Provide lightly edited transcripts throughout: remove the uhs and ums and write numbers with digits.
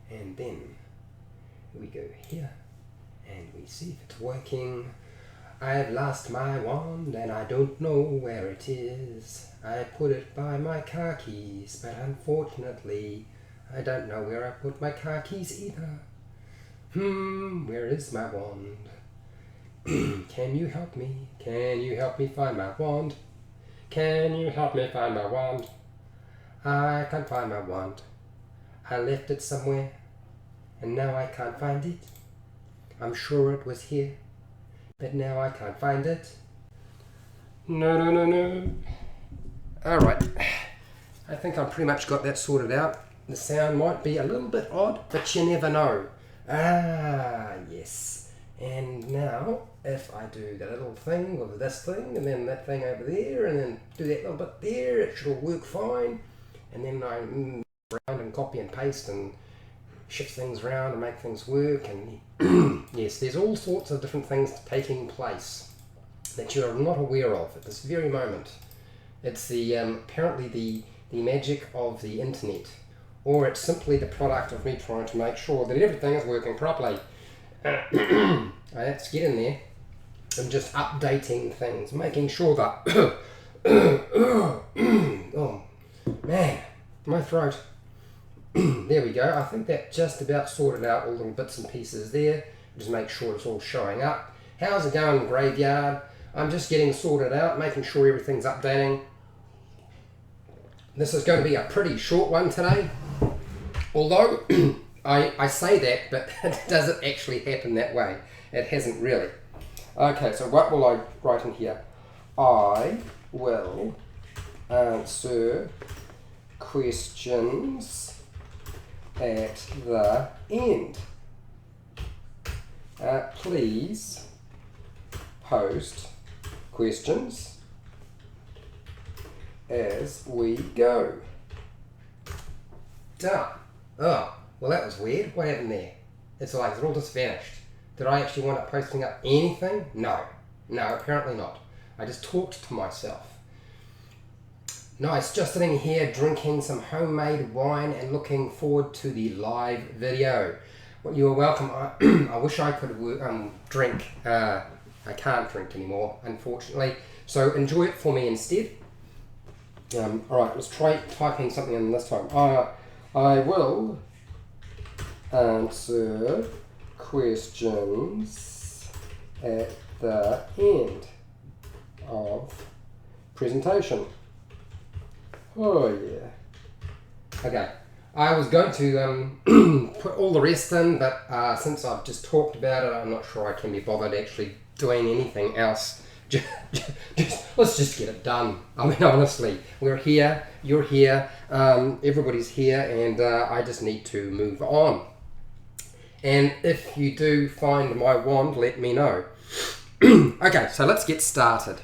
and then we go here and we see if it's working. I've lost my wand and I don't know where it is. I put it by my car keys, but unfortunately I don't know where I put my car keys either. Where is my wand? Can you help me? Can you help me find my wand? Can you help me find my wand? I can't find my wand. I left it somewhere and now I can't find it. I'm sure it was here, but now I can't find it. No. Alright, I think I've pretty much got that sorted out. The sound might be a little bit odd, but you never know. Yes. And now, if I do the little thing with this thing, and then that thing over there, and then do that little bit there, it should all work fine. And then I move around and copy and paste and shift things around and make things work. And yes, there's all sorts of different things taking place that you are not aware of at this very moment. It's the apparently the magic of the internet, or it's simply the product of me trying to make sure that everything is working properly. Let's get in there and just updating things, making sure that oh man, my throat. There we go. I think that just about sorted out all the little bits and pieces there. Just make sure it's all showing up. How's it going, graveyard? I'm just getting sorted out, making sure everything's updating. This is going to be a pretty short one today, although I say that, but does it actually happen that way? It hasn't really. Okay, so what will I write in here? I will answer questions at the end. Please post questions as we go. Done. Oh, well that was weird. What happened there? It's like it all just vanished. Did I actually want it posting up anything? No, apparently not. I just talked to myself. Nice, just sitting here drinking some homemade wine and looking forward to the live video. Well, you're welcome. I wish I could drink. I can't drink anymore, unfortunately. So enjoy it for me instead. Alright, let's try typing something in this time. I will answer questions at the end of presentation. Oh yeah. Okay, I was going to put all the rest in, but since I've just talked about it, I'm not sure I can be bothered actually doing anything else. Let's just get it done. I mean, honestly, we're here, you're here, everybody's here, and I just need to move on. And if you do find my wand, let me know. Okay, so let's get started.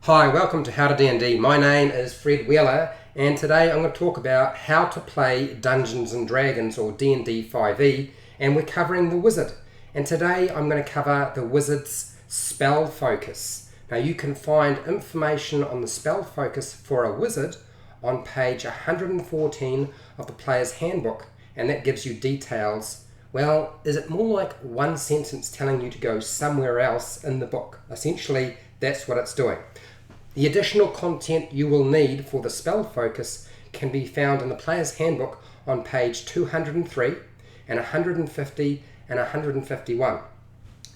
Hi, welcome to HowtoDandD. My name is Fred Wheeler, and today I'm going to talk about how to play Dungeons & Dragons, or D&D 5e, and we're covering the Wizard. And today I'm going to cover the Wizard's spell focus. Now you can find information on the spell focus for a wizard on page 114 of the Player's Handbook, and that gives you details. Well, is it more like one sentence telling you to go somewhere else in the book? Essentially, that's what it's doing. The additional content you will need for the spell focus can be found in the Player's Handbook on page 203 and 150 and 151.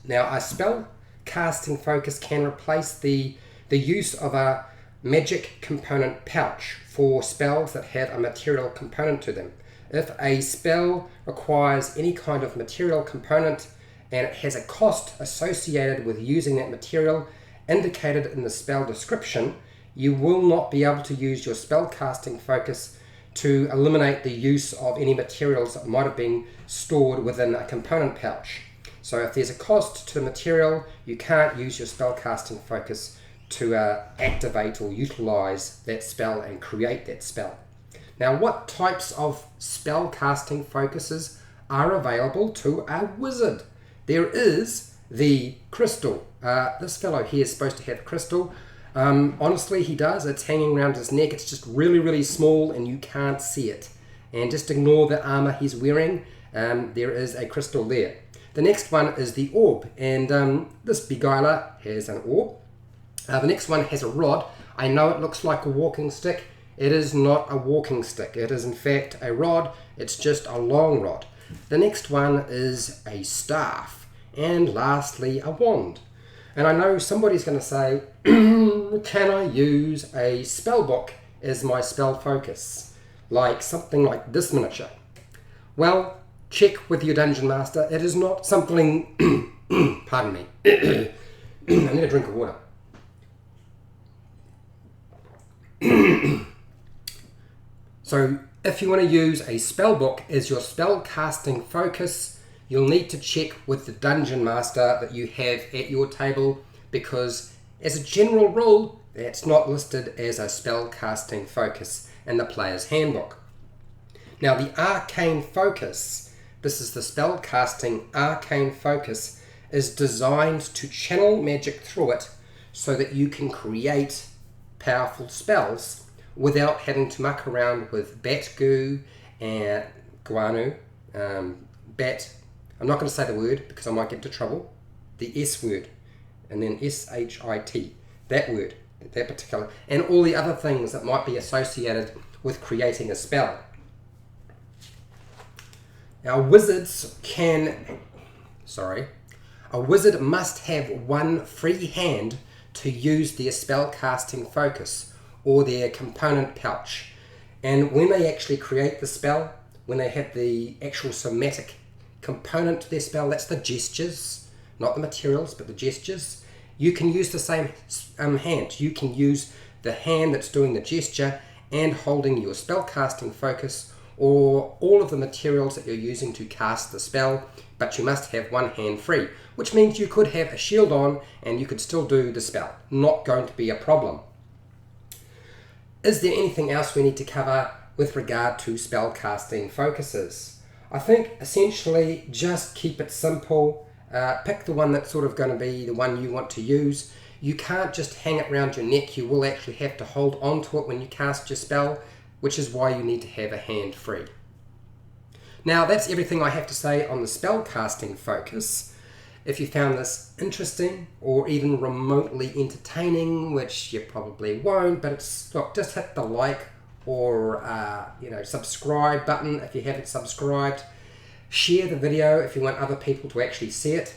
Now, a spell casting focus can replace the use of a magic component pouch for spells that have a material component to them. If a spell requires any kind of material component and it has a cost associated with using that material indicated in the spell description, you will not be able to use your spell casting focus to eliminate the use of any materials that might have been stored within a component pouch. So if there's a cost to the material, you can't use your spell casting focus to activate or utilize that spell and create that spell. Now, what types of spell casting focuses are available to a wizard? There is the crystal. This fellow here is supposed to have crystal. Honestly, he does. It's hanging around his neck. It's just really, really small and you can't see it. and just ignore the armor he's wearing. There is a crystal there. The next one is the orb, and this beguiler has an orb. The next one has a rod. I know it looks like a walking stick. It is not a walking stick. It is in fact a rod. It's just a long rod. The next one is a staff. And lastly, a wand. And I know somebody's going to say, can I use a spell book as my spell focus? Like something like this miniature. Well, check with your dungeon master. It is not something, pardon me, I need a drink of water. So if you want to use a spell book as your spell casting focus, you'll need to check with the dungeon master that you have at your table, because as a general rule, that's not listed as a spell casting focus in the player's handbook. Now the arcane focus, this is the spell casting arcane focus, is designed to channel magic through it so that you can create powerful spells without having to muck around with bat goo and guano, bat, I'm not going to say the word because I might get into trouble, the S word, and then S-H-I-T, that word, that particular, and all the other things that might be associated with creating a spell. Now wizards a wizard must have one free hand to use their spell casting focus or their component pouch. And when they actually create the spell, when they have the actual somatic component to their spell, that's the gestures, not the materials, but the gestures, you can use the same hand. You can use the hand that's doing the gesture and holding your spell casting focus, or all of the materials that you're using to cast the spell, but you must have one hand free, which means you could have a shield on and you could still do the spell. Not going to be a problem. Is there anything else we need to cover with regard to spell casting focuses? I think essentially just keep it simple. Pick the one that's sort of going to be the one you want to use. You can't just hang it around your neck. You will actually have to hold on to it when you cast your spell, which is why you need to have a hand free. Now that's everything I have to say on the spell casting focus. If you found this interesting or even remotely entertaining, which you probably won't, but look, just hit the like or subscribe button if you haven't subscribed. Share the video if you want other people to actually see it.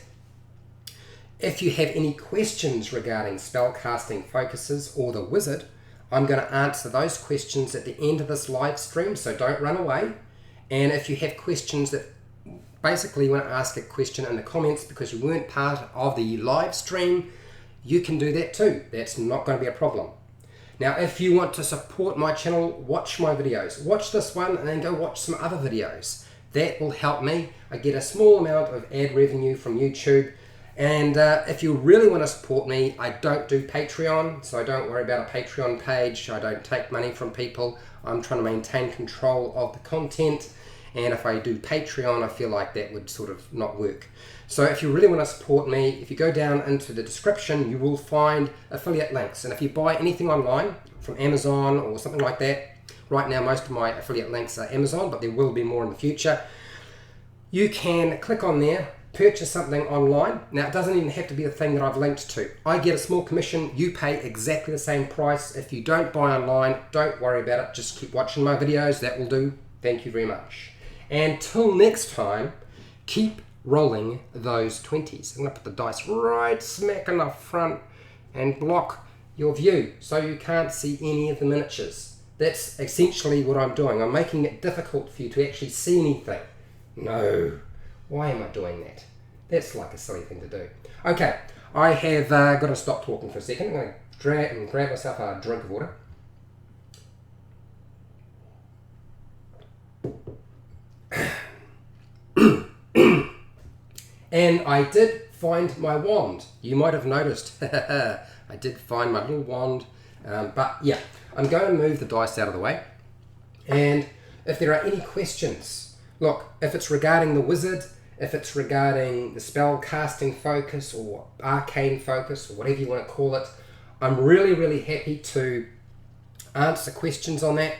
If you have any questions regarding spell casting focuses or the wizard, I'm going to answer those questions at the end of this live stream, so don't run away. And if you have questions that basically you want to ask a question in the comments because you weren't part of the live stream, you can do that too. That's not going to be a problem. Now, if you want to support my channel, watch my videos. Watch this one and then go watch some other videos. That will help me. I get a small amount of ad revenue from YouTube. And if you really want to support me, I don't do Patreon, so don't worry about a Patreon page. I don't take money from people. I'm trying to maintain control of the content. And if I do Patreon, I feel like that would sort of not work. So if you really want to support me, if you go down into the description, you will find affiliate links. And if you buy anything online from Amazon or something like that, right now most of my affiliate links are Amazon, but there will be more in the future. You can click on there, purchase something online. Now it doesn't even have to be the thing that I've linked to. I get a small commission, you pay exactly the same price. If you don't buy online, don't worry about it, just keep watching my videos, that will do. Thank you very much. And till next time, keep rolling those 20s. I'm going to put the dice right smack in the front and block your view so you can't see any of the miniatures. That's essentially what I'm doing. I'm making it difficult for you to actually see anything. No. Why am I doing that? That's like a silly thing to do. Okay, I have got to stop talking for a second. I'm going to grab myself a drink of water. And I did find my wand. You might have noticed. I did find my little wand. But yeah, I'm going to move the dice out of the way. And if there are any questions, look, if it's regarding the wizard, if it's regarding the spell casting focus or arcane focus or whatever you want to call it, I'm really, really happy to answer questions on that.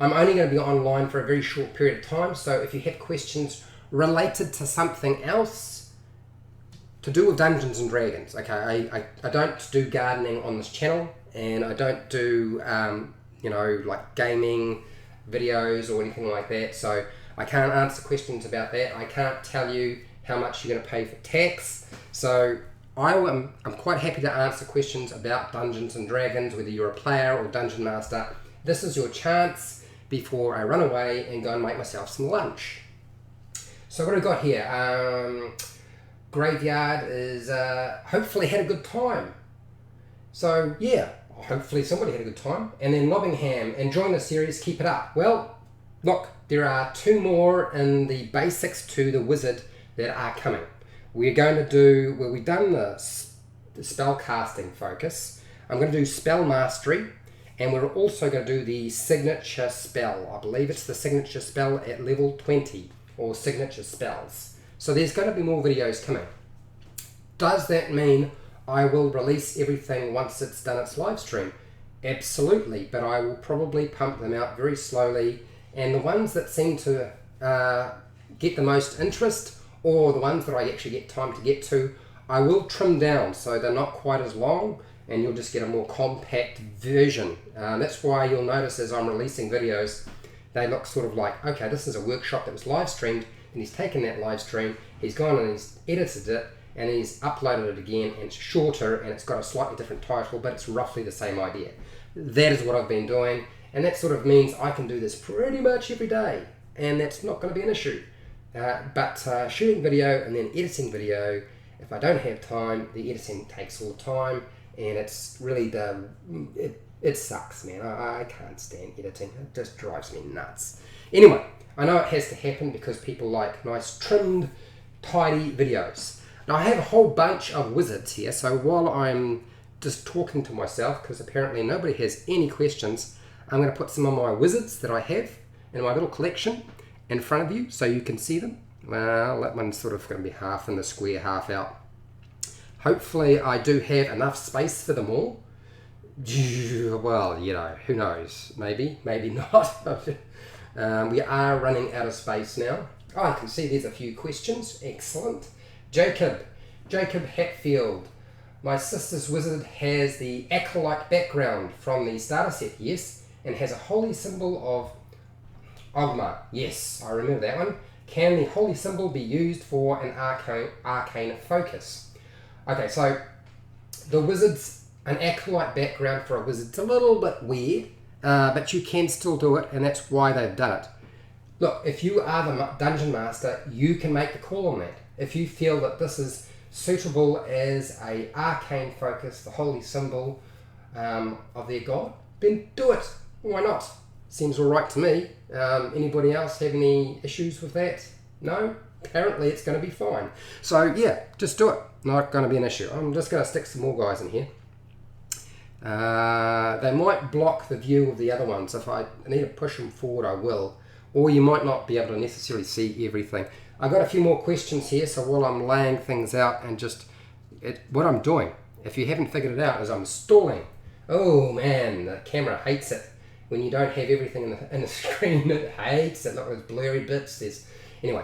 I'm only going to be online for a very short period of time, so if you have questions related to something else to do with Dungeons and Dragons, okay, I don't do gardening on this channel, and I don't do, like gaming videos or anything like that, so I can't answer questions about that. I can't tell you how much you're going to pay for tax, so I'm quite happy to answer questions about Dungeons and Dragons, whether you're a player or Dungeon Master. This is your chance before I run away and go and make myself some lunch. So what have we got here? Graveyard is hopefully had a good time. So yeah, hopefully somebody had a good time. And then Lobbingham, enjoying the series, keep it up. Well, look, there are 2 more in the basics to the wizard that are coming. We're going to do, well, we've done the spell casting focus. I'm going to do spell mastery, and we're also going to do the signature spell. I believe it's the signature spell at level 20, or signature spells. So there's going to be more videos coming. Does that mean I will release everything once it's done its live stream? Absolutely, but I will probably pump them out very slowly, and the ones that seem to get the most interest, or the ones that I actually get time to get to, I will trim down so they're not quite as long, and you'll just get a more compact version. That's why you'll notice as I'm releasing videos, they look sort of like, okay, this is a workshop that was live streamed, and he's taken that live stream, he's gone and he's edited it, and he's uploaded it again, and it's shorter, and it's got a slightly different title, but it's roughly the same idea. That is what I've been doing, and that sort of means I can do this pretty much every day, and that's not going to be an issue. But shooting video and then editing video, if I don't have time, the editing takes all the time, and it's really it sucks, man. I can't stand editing. It just drives me nuts. Anyway, I know it has to happen because people like nice trimmed, tidy videos. Now I have a whole bunch of wizards here, so while I'm just talking to myself, because apparently nobody has any questions, I'm going to put some of my wizards that I have in my little collection in front of you so you can see them. Well, that one's sort of going to be half in the square, half out. Hopefully I do have enough space for them all. Well, who knows? Maybe not. We are running out of space now. Oh, I can see there's a few questions. Excellent. Jacob Hatfield. My sister's wizard has the acolyte background from the starter set, yes, and has a holy symbol of Ogma. Yes, I remember that one. Can the holy symbol be used for an arcane focus? Okay, so the wizard's an acolyte background for a wizard. It's a little bit weird, but you can still do it, and that's why they've done it. Look, if you are the dungeon master, you can make the call on that. If you feel that this is suitable as a arcane focus, the holy symbol of their god, then do it. Why not? Seems all right to me. Anybody else have any issues with that? No? Apparently it's going to be fine. So yeah, just do it. Not going to be an issue. I'm just going to stick some more guys in here. They might block the view of the other ones. If I need to push them forward, I will. Or you might not be able to necessarily see everything. I've got a few more questions here, so while I'm laying things out and what I'm doing, if you haven't figured it out, is I'm stalling. Oh man, the camera hates it. When you don't have everything in the screen, it hates it. Look, there's blurry bits. Anyway,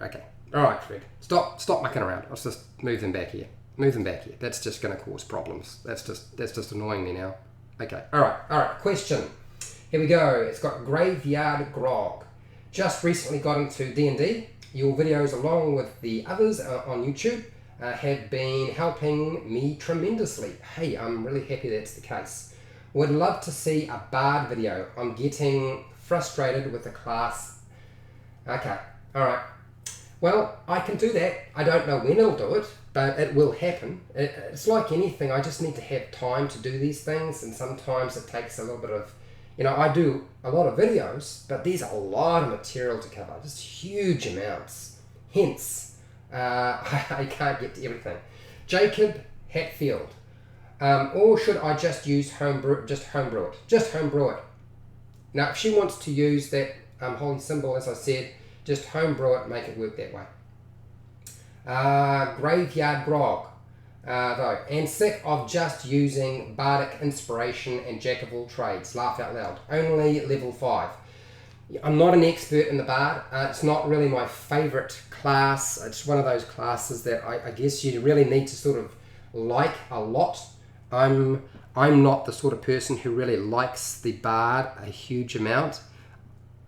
okay. All right, Fred. Stop mucking around. Let's just move them back here. That's just going to cause problems. That's just annoying me now. Okay. All right. Question. Here we go. It's got Graveyard Grog. Just recently got into D&D. Your videos, along with the others on YouTube, have been helping me tremendously. Hey, I'm really happy that's the case. Would love to see a bard video. I'm getting frustrated with the class. Okay, alright. Well, I can do that. I don't know when I'll do it, but it will happen. It's like anything, I just need to have time to do these things, and sometimes it takes a little bit of, I do a lot of videos, but there's a lot of material to cover, just huge amounts. Hence, I can't get to everything. Jacob Hatfield. Or should I just use homebrew it? Now, if she wants to use that holy symbol, as I said, just homebrew it, make it work that way. Graveyard Grog. though, and sick of just using bardic inspiration and jack of all trades. Laugh out loud. Only level 5. I'm not an expert in the bard. It's not really my favourite class. It's one of those classes that I guess you really need to sort of like a lot. I'm not the sort of person who really likes the bard a huge amount.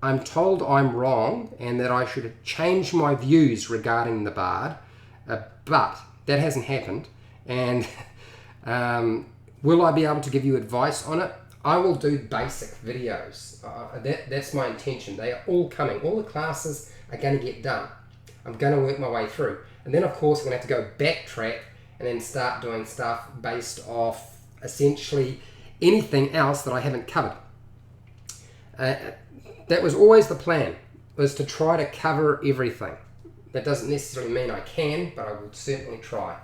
I'm told I'm wrong and that I should change my views regarding the bard, but that hasn't happened. And will I be able to give you advice on it? I will do basic videos. That's my intention. They are all coming. All the classes are going to get done. I'm going to work my way through. And then, of course, I'm going to have to go backtrack and then start doing stuff based off essentially anything else that I haven't covered. That was always the plan, was to try to cover everything. That doesn't necessarily mean I can, but I will certainly try.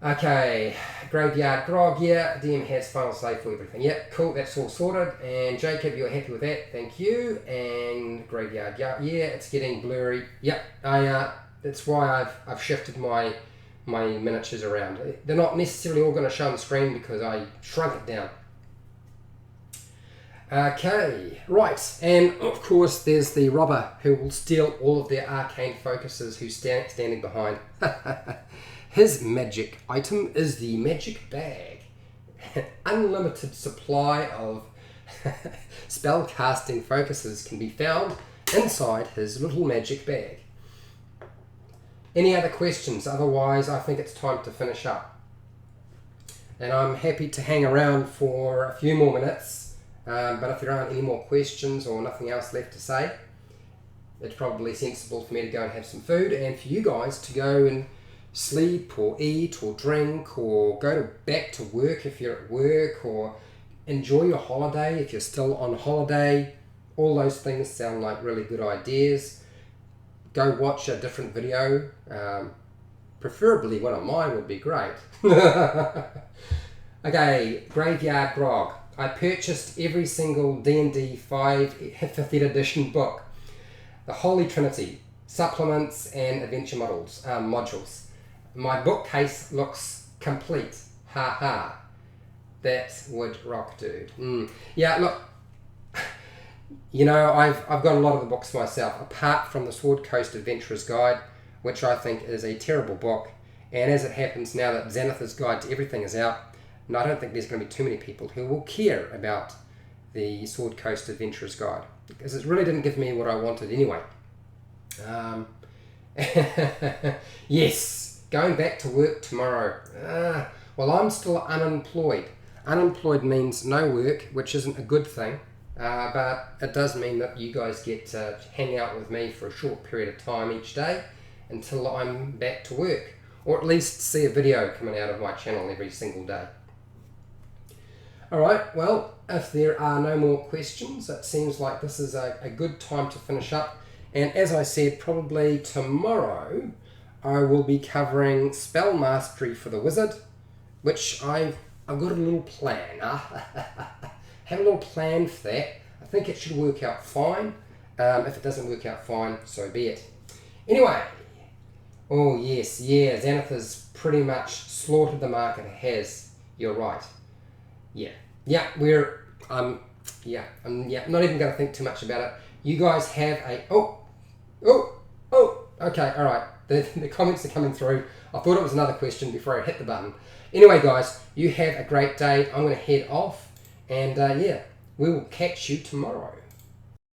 Okay, Graveyard Grog, yeah, DM has final say for everything. Yep, cool, that's all sorted. And Jacob, you're happy with that, thank you. And Graveyard, yeah, it's getting blurry. Yep, that's why I've shifted my miniatures around. They're not necessarily all going to show on the screen because I shrunk it down. Okay, right, and of course there's the robber who will steal all of their arcane focuses who's standing behind. His magic item is the magic bag. An unlimited supply of spell casting focuses can be found inside his little magic bag. Any other questions? Otherwise, I think it's time to finish up. And I'm happy to hang around for a few more minutes, but if there aren't any more questions or nothing else left to say, it's probably sensible for me to go and have some food and for you guys to go and sleep or eat or drink or go back to work if you're at work, or enjoy your holiday if you're still on holiday. All those things sound like really good ideas. Go watch a different video, preferably one of mine would be great. Okay, Graveyard Grog. I purchased every single D&D 5th edition book, the Holy Trinity, supplements and adventure modules. My bookcase looks complete. Ha ha. That would rock, dude. Yeah, look, you know, I've got a lot of the books myself, apart from the Sword Coast Adventurer's Guide, which I think is a terrible book. And as it happens, now that Xanathar's Guide to Everything is out, and I don't think there's going to be too many people who will care about the Sword Coast Adventurer's Guide, because it really didn't give me what I wanted anyway. Yes. Going back to work tomorrow. Well, I'm still unemployed. Unemployed means no work, which isn't a good thing, but it does mean that you guys get to hang out with me for a short period of time each day until I'm back to work, or at least see a video coming out of my channel every single day. Alright, well, if there are no more questions, it seems like this is a good time to finish up. And as I said, probably tomorrow I will be covering Spell Mastery for the Wizard, which I've got a little plan. Have a little plan for that. I think it should work out fine. If it doesn't work out fine, so be it. Anyway, oh yes, yeah, Xanathar's pretty much slaughtered the market. It has. You're right. Yeah, we're I'm not even going to think too much about it. You guys have a okay, all right. The comments are coming through. I thought it was another question before I hit the button. Anyway, guys, you have a great day. I'm going to head off, and we will catch you tomorrow.